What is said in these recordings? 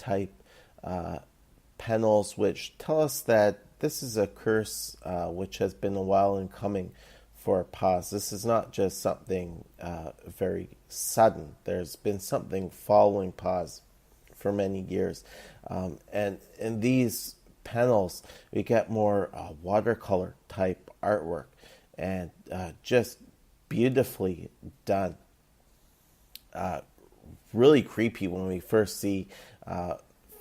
type panels, which tell us that this is a curse which has been a while in coming for Paz. This is not just something very sudden. There's been something following Paz for many years. And in these panels, we get more watercolor type artwork, and just beautifully done. Really creepy when we first see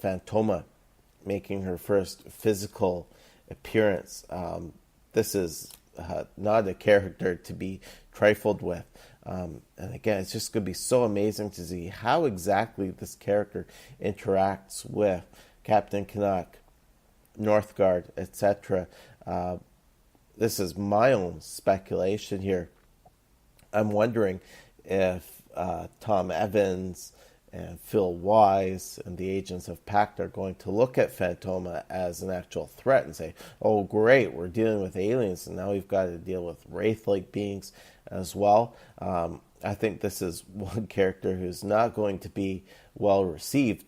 Fantoma making her first physical appearance. This is not a character to be trifled with. And again, it's just going to be so amazing to see how exactly this character interacts with Captain Canuck, Northgard, etc. This is my own speculation here. I'm wondering if Tom Evans and Phil Wise and the agents of PACT are going to look at Fantoma as an actual threat and say, oh great, we're dealing with aliens and now we've got to deal with wraith-like beings as well. I think this is one character who's not going to be well received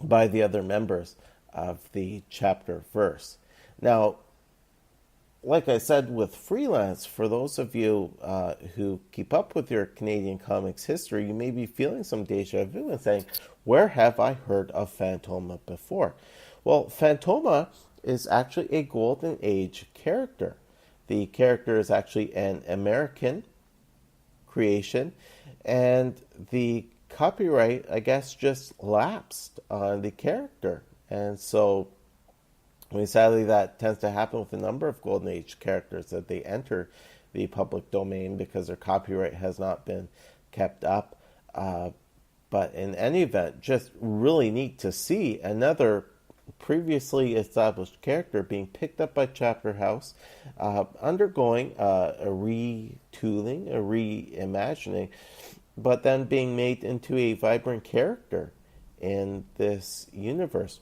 by the other members of the Chapterverse. Now, like I said with Freelance, for those of you who keep up with your Canadian comics history, you may be feeling some deja vu and saying, where have I heard of Fantoma before? Well, Fantoma is actually a Golden Age character. The character is actually an American creation, and the copyright, I guess, just lapsed on the character. And so sadly, that tends to happen with a number of Golden Age characters, that they enter the public domain because their copyright has not been kept up. But in any event, just really neat to see another previously established character being picked up by Chapter House, undergoing a retooling, a reimagining, but then being made into a vibrant character in this universe.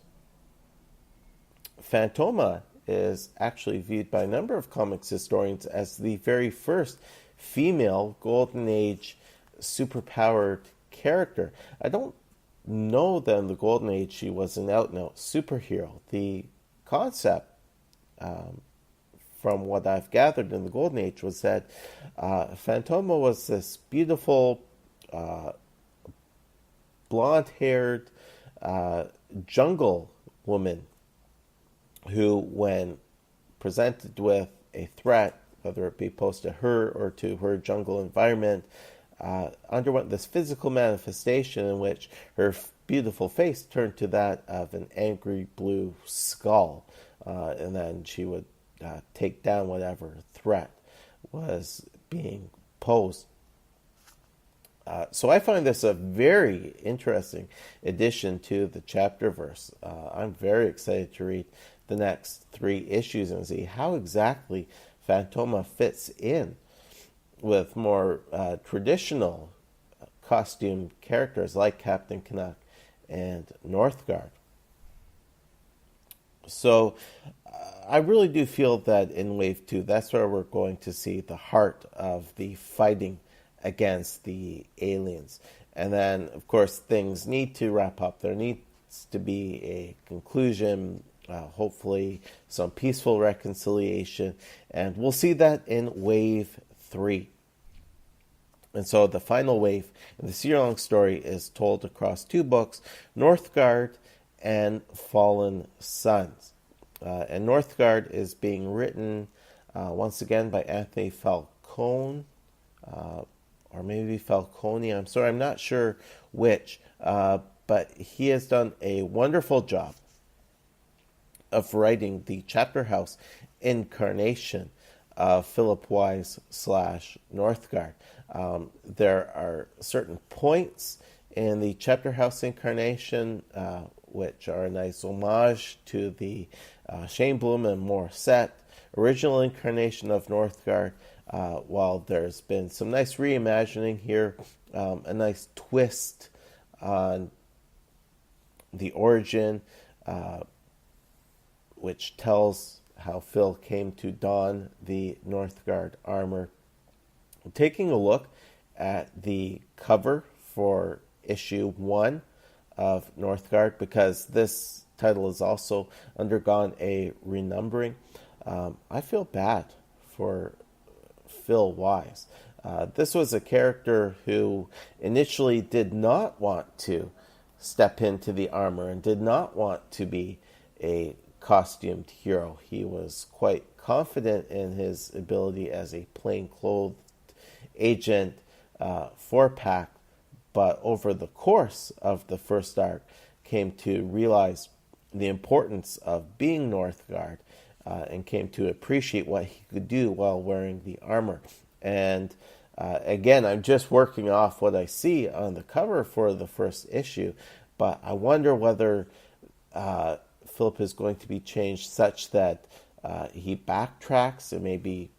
Fantoma is actually viewed by a number of comics historians as the very first female Golden Age superpowered character. I don't know that in the Golden Age she was an out-and-out superhero. The concept, from what I've gathered in the Golden Age, was that Fantoma was this beautiful, blonde-haired jungle woman who, when presented with a threat, whether it be posed to her or to her jungle environment, underwent this physical manifestation in which her beautiful face turned to that of an angry blue skull, and then she would take down whatever threat was being posed. So I find this a very interesting addition to the Chapterverse. I'm very excited to read the next 3 issues and see how exactly Fantoma fits in with more traditional costume characters like Captain Canuck and Northgard. So I really do feel that in Wave 2, that's where we're going to see the heart of the fighting against the aliens. And then, of course, things need to wrap up. There needs to be a conclusion, hopefully some peaceful reconciliation, and we'll see that in Wave 3. And so the final wave in this year-long story is told across 2 books, Northgard and Fallen Sons. And Northgard is being written once again by Anthony Falcone, or maybe Falcone, I'm sorry, I'm not sure which, but he has done a wonderful job of writing the Chapter House incarnation of Philip Wise / Northgard. There are certain points in the Chapter House incarnation which are a nice homage to the Shane Bloom and Morissette original incarnation of Northgard, while there's been some nice reimagining here, a nice twist on the origin, which tells how Phil came to don the Northgard armor. Taking a look at the cover for issue 1 of Northgard, because this title has also undergone a renumbering. I feel bad for Phil Wise. This was a character who initially did not want to step into the armor and did not want to be a costumed hero. He was quite confident in his ability as a plainclothed agent for Pact, but over the course of the first arc came to realize the importance of being Northgard, and came to appreciate what he could do while wearing the armor. And again, I'm just working off what I see on the cover for the first issue, but I wonder whether Philip is going to be changed such that he backtracks and maybe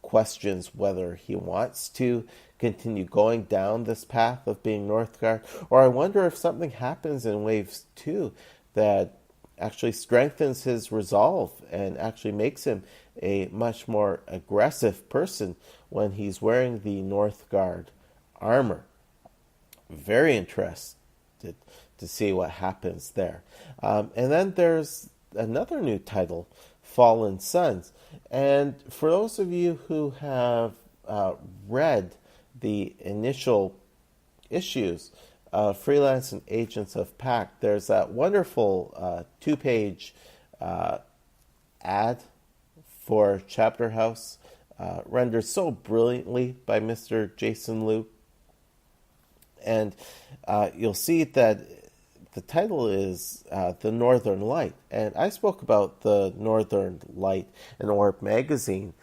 questions whether he wants to continue going down this path of being Northgard, or I wonder if something happens in Waves 2 that actually strengthens his resolve and actually makes him a much more aggressive person when he's wearing the Northgard armor. Very interested to see what happens there. And then there's another new title, Fallen Sons. And for those of you who have read the initial issues of Freelance and Agents of Pact, there's that wonderful 2-page ad for Chapterhouse, rendered so brilliantly by Mr. Jason Liu. And you'll see that the title is The Northern Light. And I spoke about The Northern Light in Orb magazine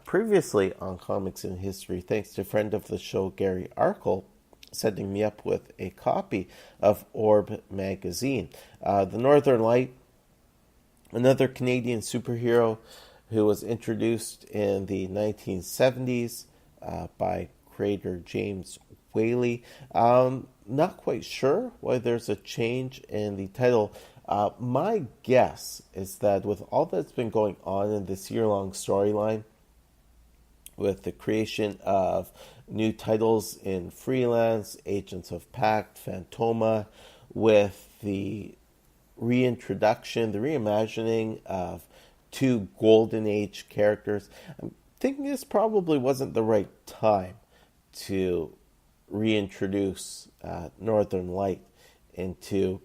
previously on Comics in History, thanks to a friend of the show, Gary Arkle, setting me up with a copy of Orb magazine. The Northern Light, another Canadian superhero who was introduced in the 1970s by creator James Whaley. Not quite sure why there's a change in the title. My guess is that with all that's been going on in this year-long storyline, with the creation of new titles in Freelance, Agents of Pact, Phantoma, with the reintroduction, the reimagining of 2 Golden Age characters, I'm thinking this probably wasn't the right time to reintroduce Northern Light into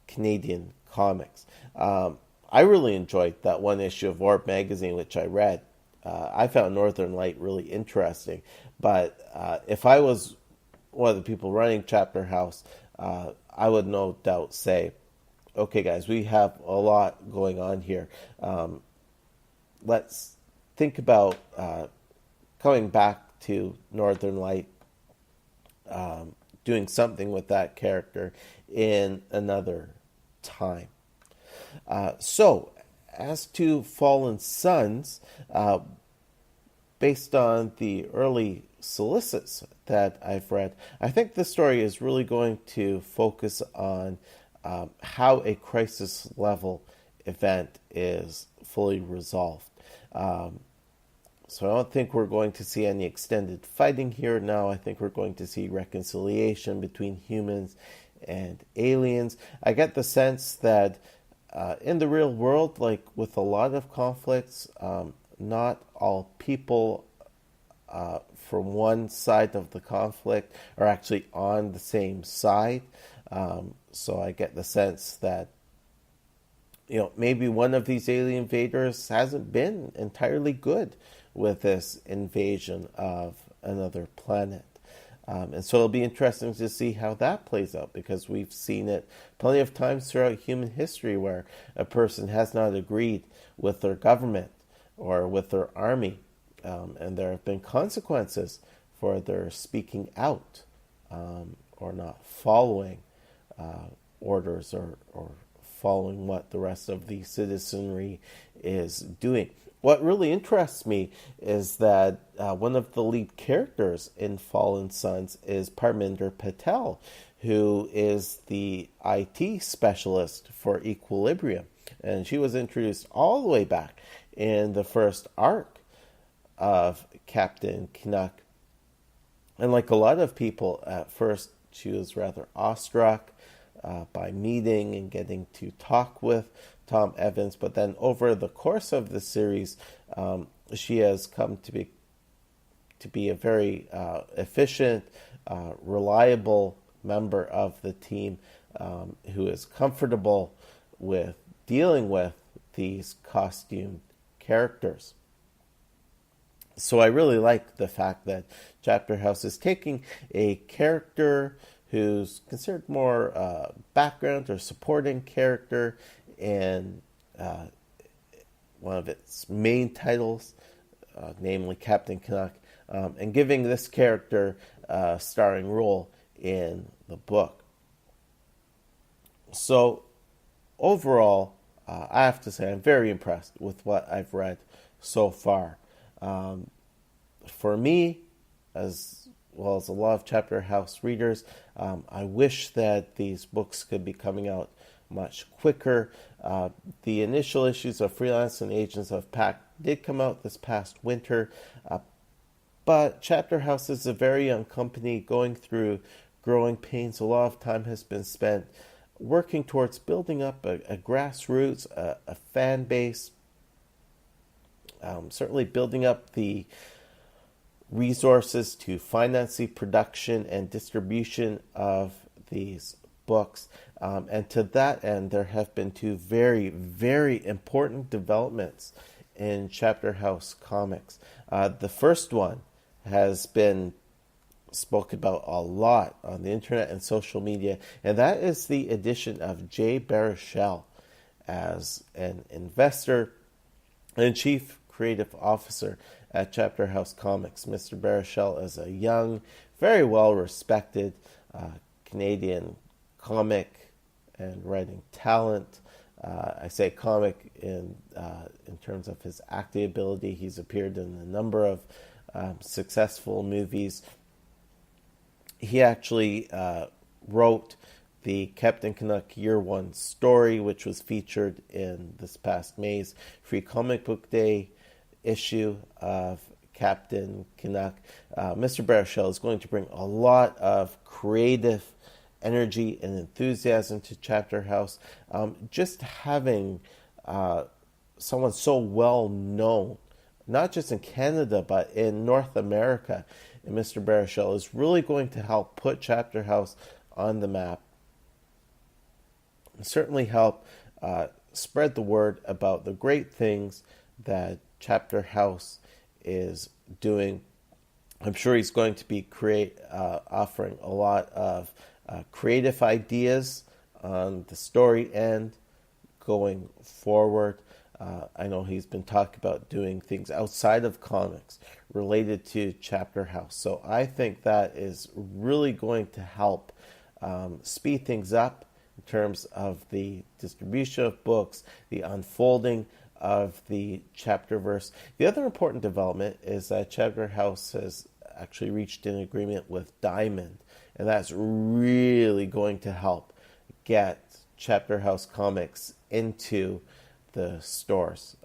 Canadian comics. I really enjoyed that one issue of Orb magazine, which I read. I found Northern Light really interesting. But if I was one of the people running Chapter House, I would no doubt say, okay, guys, we have a lot going on here. Let's think about coming back to Northern Light, doing something with that character in another time. So, as to Fallen Sons, based on the early solicits that I've read, I think this story is really going to focus on how a crisis level event is fully resolved. So I don't think we're going to see any extended fighting here now. I think we're going to see reconciliation between humans and aliens. I get the sense that in the real world, like with a lot of conflicts, not all people from one side of the conflict are actually on the same side. So I get the sense that, maybe one of these alien invaders hasn't been entirely good with this invasion of another planet. And so it'll be interesting to see how that plays out, because we've seen it plenty of times throughout human history where a person has not agreed with their government or with their army, and there have been consequences for their speaking out or not following orders or following what the rest of the citizenry is doing. What really interests me is that one of the lead characters in Fallen Sons is Parminder Patel, who is the IT specialist for Equilibrium. And she was introduced all the way back in the first arc of Captain Canuck. And like a lot of people, at first she was rather awestruck by meeting and getting to talk with Tom Evans. But then over the course of the series, she has come to be a very efficient, reliable member of the team who is comfortable with dealing with these costume characters. So I really like the fact that Chapterhouse is taking a character who's considered more background or supporting character in one of its main titles, namely Captain Canuck, and giving this character a starring role in the book. So overall, I have to say I'm very impressed with what I've read so far. For me, as well as a lot of Chapterhouse readers, I wish that these books could be coming out much quicker. The initial issues of Freelance and Agents of Pact did come out this past winter, but Chapterhouse is a very young company going through growing pains. A lot of time has been spent working towards building up a grassroots, a fan base, certainly building up the resources to finance the production and distribution of these books. And to that end, there have been two very, very important developments in Chapterhouse Comics. The first one has been spoken about a lot on the internet and social media, and that is the addition of Jay Baruchel as an investor and chief creative officer at Chapterhouse Comics. Mr. Baruchel is a young, very well-respected Canadian comic and writing talent. I say comic in terms of his acting ability. He's appeared in a number of successful movies. He actually wrote the Captain Canuck Year One story, which was featured in this past May's Free Comic Book Day issue of Captain Canuck. Mr. Baruchel is going to bring a lot of creative energy and enthusiasm to Chapterhouse. Just having someone so well known, not just in Canada, but in North America, and Mr. Baruchel is really going to help put Chapterhouse on the map. And certainly help spread the word about the great things that Chapterhouse is doing. I'm sure he's going to be offering a lot of creative ideas on the story end going forward. I know he's been talking about doing things outside of comics related to Chapterhouse. So I think that is really going to help speed things up in terms of the distribution of books, the unfolding of the Chapterverse. The other important development is that Chapterhouse has actually reached an agreement with Diamond, and that's really going to help get Chapterhouse Comics into the stores,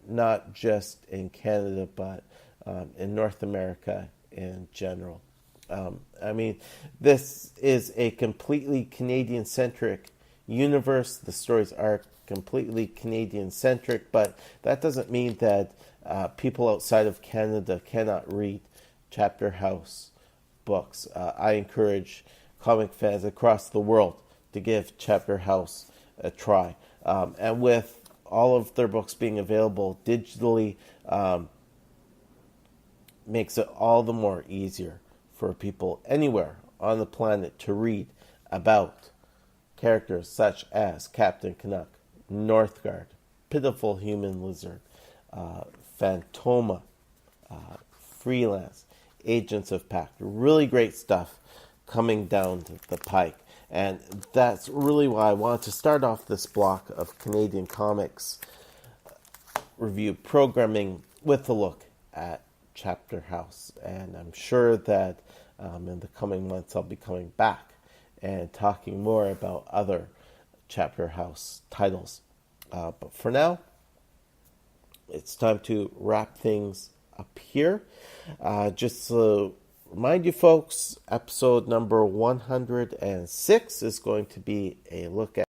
not just in Canada, but in North America in general. I mean, this is a completely Canadian-centric universe. The stories are completely Canadian-centric, but that doesn't mean that people outside of Canada cannot read Chapterhouse books. I encourage comic fans across the world to give Chapterhouse a try. And with all of their books being available digitally, makes it all the more easier for people anywhere on the planet to read about characters such as Captain Canuck, Northgard, Pitiful Human Lizard, Phantoma, Freelance, Agents of Pact. Really great stuff coming down the pike. And that's really why I wanted to start off this block of Canadian comics review programming with a look at Chapterhouse. And I'm sure that in the coming months I'll be coming back and talking more about other Chapterhouse titles. But for now, it's time to wrap things up here. Just a remind you folks, episode number 106 is going to be a look at